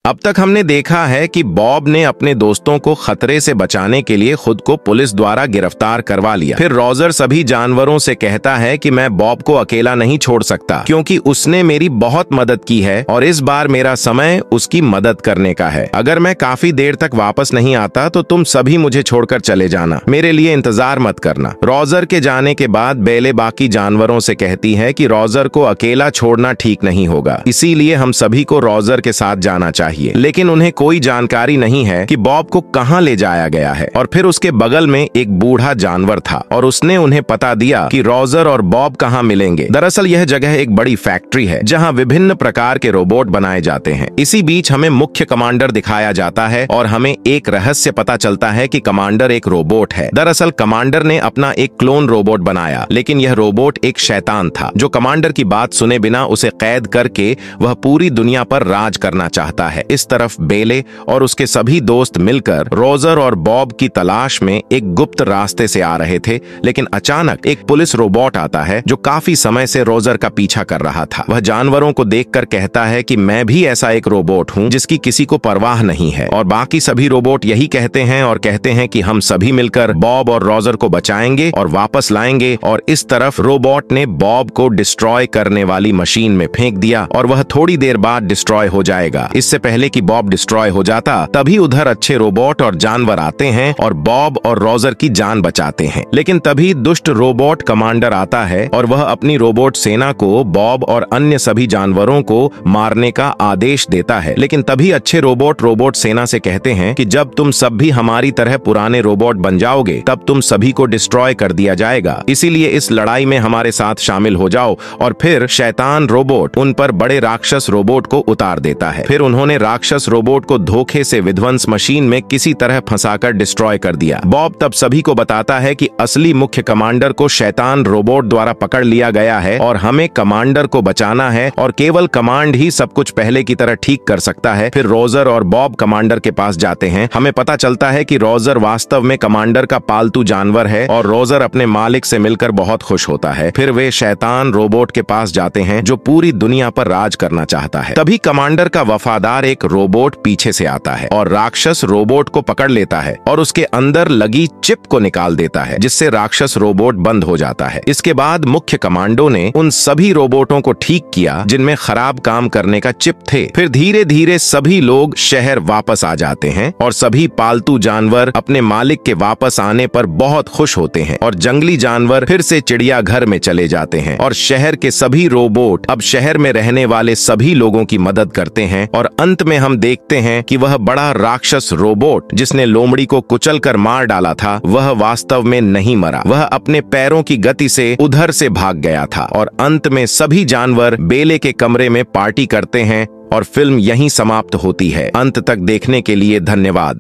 अब तक हमने देखा है कि बॉब ने अपने दोस्तों को खतरे से बचाने के लिए खुद को पुलिस द्वारा गिरफ्तार करवा लिया। फिर रोजर सभी जानवरों से कहता है कि मैं बॉब को अकेला नहीं छोड़ सकता क्योंकि उसने मेरी बहुत मदद की है और इस बार मेरा समय उसकी मदद करने का है। अगर मैं काफी देर तक वापस नहीं आता तो तुम सभी मुझे छोड़कर चले जाना, मेरे लिए इंतजार मत करना। रोजर के जाने के बाद बेले बाकी जानवरों से कहती है कि रोजर को अकेला छोड़ना ठीक नहीं होगा, इसीलिए हम सभी को रोजर के साथ जाना चाहिए। लेकिन उन्हें कोई जानकारी नहीं है कि बॉब को कहां ले जाया गया है। और फिर उसके बगल में एक बूढ़ा जानवर था और उसने उन्हें पता दिया कि रोजर और बॉब कहां मिलेंगे। दरअसल यह जगह एक बड़ी फैक्ट्री है जहां विभिन्न प्रकार के रोबोट बनाए जाते हैं। इसी बीच हमें मुख्य कमांडर दिखाया जाता है और हमें एक रहस्य पता चलता है कि कमांडर एक रोबोट है। दरअसल कमांडर ने अपना एक क्लोन रोबोट बनाया, लेकिन यह रोबोट एक शैतान था जो कमांडर की बात सुने बिना उसे कैद करके वह पूरी दुनिया पर राज करना चाहता है। इस तरफ बेले और उसके सभी दोस्त मिलकर रोजर और बॉब की तलाश में एक गुप्त रास्ते से आ रहे थे, लेकिन अचानक एक पुलिस रोबोट आता है जो काफी समय से रोजर का पीछा कर रहा था। वह जानवरों को देखकर कहता है कि मैं भी ऐसा एक रोबोट हूं जिसकी किसी को परवाह नहीं है। और बाकी सभी रोबोट यही कहते हैं और कहते हैं कि हम सभी मिलकर बॉब और रोजर को बचाएंगे और वापस लाएंगे। और इस तरफ रोबोट ने बॉब को डिस्ट्रॉय करने वाली मशीन में फेंक दिया और वह थोड़ी देर बाद डिस्ट्रॉय हो जाएगा। इससे पहले कि बॉब डिस्ट्रॉय हो जाता तभी उधर अच्छे रोबोट और जानवर आते हैं और बॉब और रोजर की जान बचाते हैं। लेकिन तभी दुष्ट रोबोट कमांडर आता है और वह अपनी रोबोट सेना को बॉब और अन्य सभी जानवरों को मारने का आदेश देता है। लेकिन तभी अच्छे रोबोट सेना से कहते हैं कि जब तुम सब भी हमारी तरह पुराने रोबोट बन जाओगे तब तुम सभी को डिस्ट्रॉय कर दिया जाएगा, इसीलिए इस लड़ाई में हमारे साथ शामिल हो जाओ। और फिर शैतान रोबोट उन पर बड़े राक्षस रोबोट को उतार देता है। फिर उन्होंने राक्षस रोबोट को धोखे से विध्वंस मशीन में किसी तरह फंसाकर डिस्ट्रॉय कर दिया। बॉब तब सभी को बताता है कि असली मुख्य कमांडर को शैतान रोबोट द्वारा पकड़ लिया गया है और हमें कमांडर को बचाना है और केवल कमांड ही सब कुछ पहले की तरह ठीक कर सकता है। फिर रोजर और बॉब कमांडर के पास जाते हैं। हमें पता चलता है कि रोजर वास्तव में कमांडर का पालतू जानवर है और रोजर अपने मालिक से मिलकर बहुत खुश होता है। फिर वे शैतान रोबोट के पास जाते हैं जो पूरी दुनिया पर राज करना चाहता है। तभी कमांडर का वफादार एक रोबोट पीछे से आता है और राक्षस रोबोट को पकड़ लेता है और उसके अंदर लगी चिप को निकाल देता है, जिससे राक्षस रोबोट बंद हो जाता है। इसके बाद मुख्य कमांडो ने उन सभी रोबोटों को ठीक किया जिनमें खराब काम करने का चिप थे। फिर धीरे धीरे सभी लोग शहर वापस आ जाते हैं और सभी पालतू जानवर अपने मालिक के वापस आने पर बहुत खुश होते हैं और जंगली जानवर फिर से चिड़ियाघर में चले जाते हैं और शहर के सभी रोबोट अब शहर में रहने वाले सभी लोगों की मदद करते हैं। और अंत में हम देखते हैं कि वह बड़ा राक्षस रोबोट जिसने लोमड़ी को कुचलकर मार डाला था वह वास्तव में नहीं मरा, वह अपने पैरों की गति से उधर से भाग गया था। और अंत में सभी जानवर बेले के कमरे में पार्टी करते हैं और फिल्म यहीं समाप्त होती है। अंत तक देखने के लिए धन्यवाद।